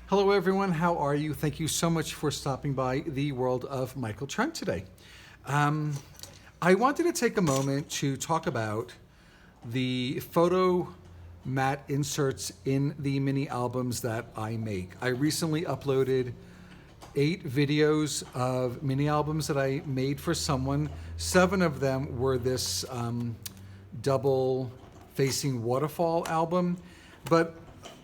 Hello everyone, how are you? Thank you so much for stopping by the world of Michael Trent today. I wanted to take a moment to talk about the photo mat inserts in the mini albums that I make. I recently uploaded 8 videos of mini albums that I made for someone. 7 of them were this double facing waterfall album, but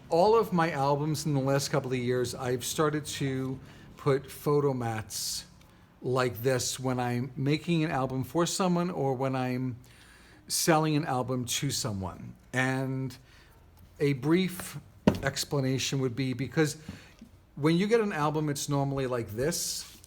all of my albums in the last couple of years, I've started to put photo mats like this when I'm making an album for someone or when I'm selling an album to someone. And a brief explanation would be because when you get an album, it's normally like this.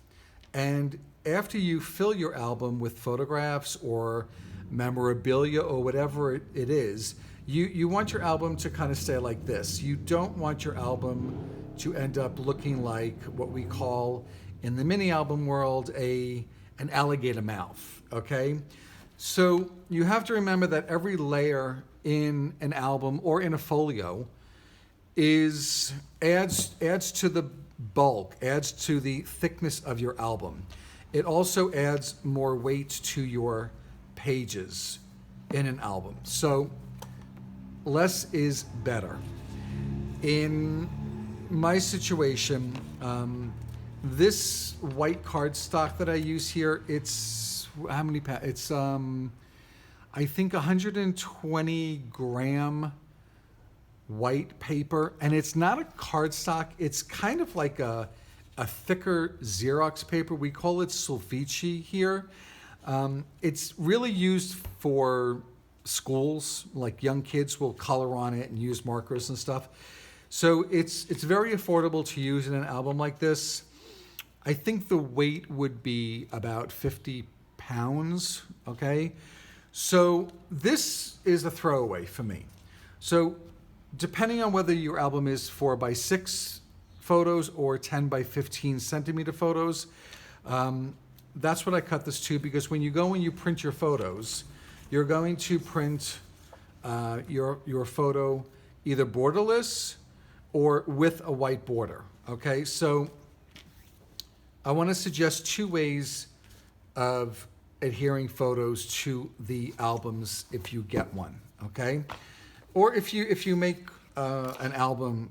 And after you fill your album with photographs or memorabilia or whatever it is, you want your album to kind of stay like this. You don't want your album to end up looking like what we call in the mini album world an alligator mouth, okay? So you have to remember that every layer in an album or in a folio adds to the bulk, adds to the thickness of your album. It also adds more weight to your pages in an album. So less is better. In my situation, this white cardstock that I use here, it's how many pounds? It's I think 120 gram white paper, and it's not a cardstock. It's kind of like a thicker Xerox paper. We call it sulfici here. It's really used for schools, like young kids will color on it and use markers and stuff. So it's very affordable to use in an album like this. I think the weight would be about 50 pounds, okay? So this is a throwaway for me. So depending on whether your album is 4x6 photos or 10 by 15 centimeter photos, that's what I cut this to, because when you go and you print your photos, you're going to print your photo either borderless or with a white border, okay? So I want to suggest 2 ways of adhering photos to the albums if you get one, okay? Or if you make an album,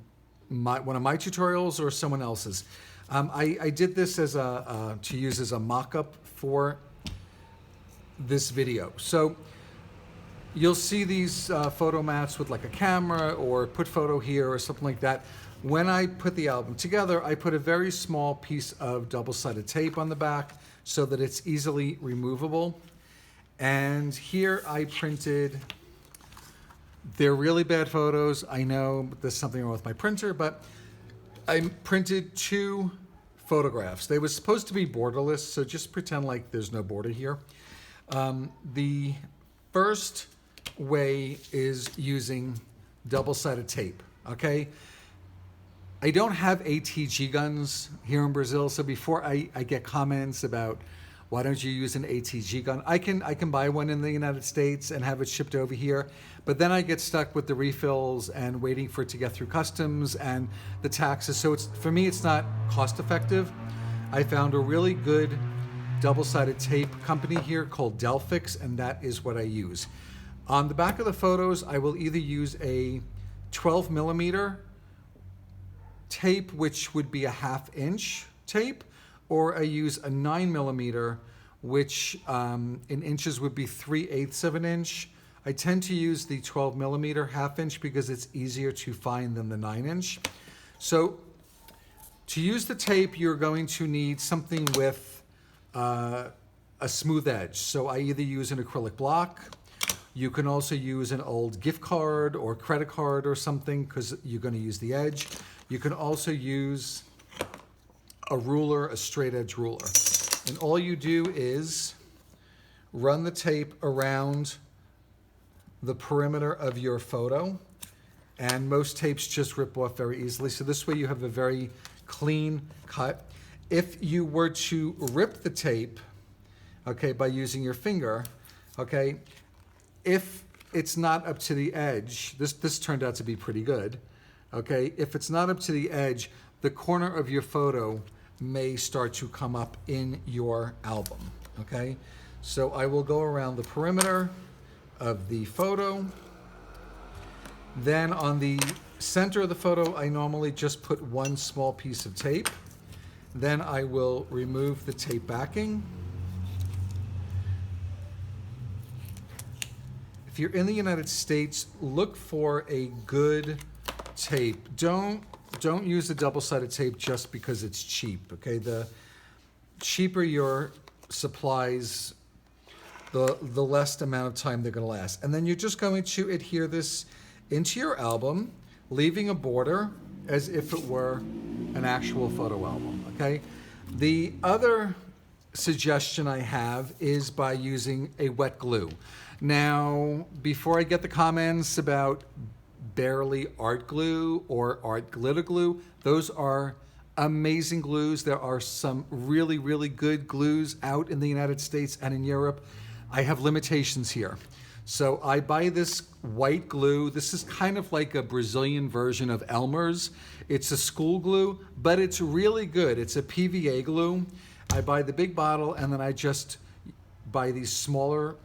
one of my tutorials or someone else's. I did this as to use as a mock-up for this video. So you'll see these photo mats with like a camera or put photo here or something like that. When I put the album together, I put a very small piece of double-sided tape on the back so that it's easily removable. And here I printed, they're really bad photos. I know there's something wrong with my printer, but I printed 2 photographs. They were supposed to be borderless, so just pretend like there's no border here. The first way is using double-sided tape, okay? I don't have ATG guns here in Brazil, so before I get comments about why don't you use an ATG gun, I can buy one in the United States and have it shipped over here, but then I get stuck with the refills and waiting for it to get through customs and the taxes, so for me it's not cost effective. I found a really good double-sided tape company here called Delphix, and that is what I use. On the back of the photos, I will either use a 12 millimeter tape, which would be a 1/2 inch tape, or I use a 9 millimeter, which in inches would be 3/8 of an inch. I tend to use the 12 millimeter 1/2 inch because it's easier to find than the 9 inch. So to use the tape, you're going to need something with a smooth edge. So I either use an acrylic block. You can also use an old gift card or credit card or something because you're going to use the edge. You can also use a ruler, a straight edge ruler. And all you do is run the tape around the perimeter of your photo. And most tapes just rip off very easily. So this way you have a very clean cut. If you were to rip the tape, okay, by using your finger, okay, if it's not up to the edge, this turned out to be pretty good, okay? If it's not up to the edge, the corner of your photo may start to come up in your album, okay? So I will go around the perimeter of the photo. Then on the center of the photo, I normally just put one small piece of tape. Then I will remove the tape backing. If you're in the United States, look for a good tape. Don't use the double-sided tape just because it's cheap, okay? The cheaper your supplies, the less amount of time they're gonna last. And then you're just going to adhere this into your album, leaving a border as if it were an actual photo album, okay? The other suggestion I have is by using a wet glue. Now, before I get the comments about barely art glue or art glitter glue, those are amazing glues. There are some really, really good glues out in the United States and in Europe. I have limitations here. So I buy this white glue. This is kind of like a Brazilian version of Elmer's. It's a school glue, but it's really good. It's a PVA glue. I buy the big bottle and then I just buy these smaller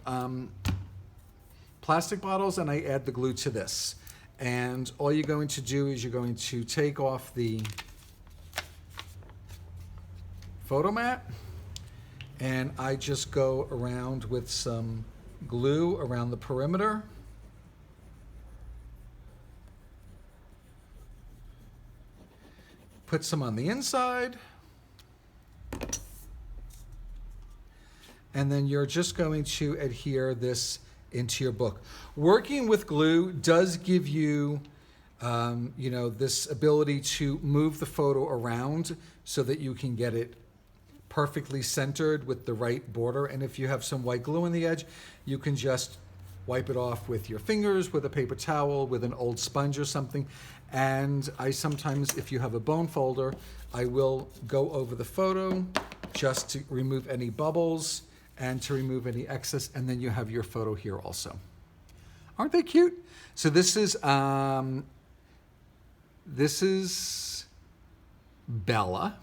plastic bottles and I add the glue to this. And all you're going to do is you're going to take off the photo mat and I just go around with some glue around the perimeter. Put some on the inside. And then you're just going to adhere this into your book. Working with glue does give you, this ability to move the photo around so that you can get it perfectly centered with the right border. And if you have some white glue on the edge, you can just wipe it off with your fingers, with a paper towel, with an old sponge or something. And I sometimes, if you have a bone folder, I will go over the photo just to remove any bubbles and to remove any excess, and then you have your photo here also. Aren't they cute? So this is Bella.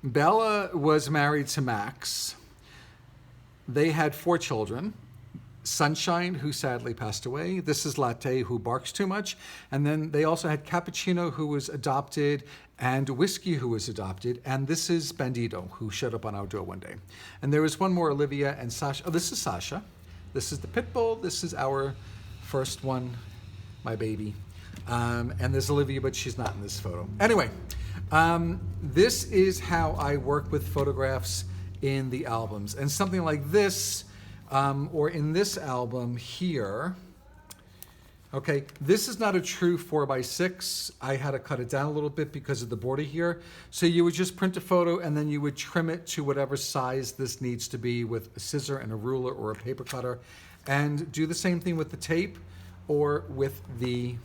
Bella was married to Max. They had 4 children. Sunshine, who sadly passed away. This is Latte, who barks too much. And then they also had Cappuccino, who was adopted, and Whiskey, who was adopted. And this is Bandito, who showed up on our door one day. And there was one more, Olivia and Sasha. Oh, this is Sasha. This is the pit bull. This is our first one, my baby. And there's Olivia, but she's not in this photo. Anyway, this is how I work with photographs in the albums. And something like this, or in this album here, okay, this is not a true 4x6. I had to cut it down a little bit because of the border here. So you would just print a photo and then you would trim it to whatever size this needs to be with a scissor and a ruler or a paper cutter. And do the same thing with the tape or with the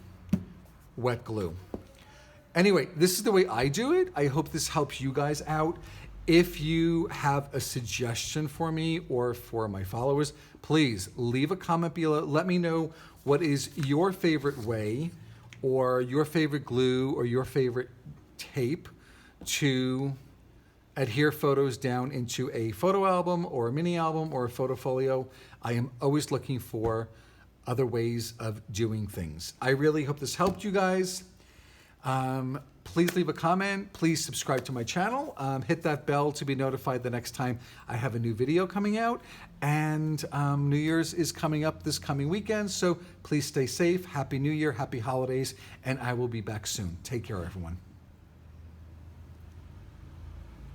wet glue. Anyway, this is the way I do it. I hope this helps you guys out. If you have a suggestion for me or for my followers, please leave a comment below. Let me know what is your favorite way or your favorite glue or your favorite tape to adhere photos down into a photo album or a mini album or a photo folio. I am always looking for other ways of doing things. I really hope this helped you guys. Please leave a comment. Please subscribe to my channel. Hit that bell to be notified the next time I have a new video coming out. And New Year's is coming up this coming weekend, so please stay safe. Happy New Year, happy holidays, and I will be back soon. Take care, everyone.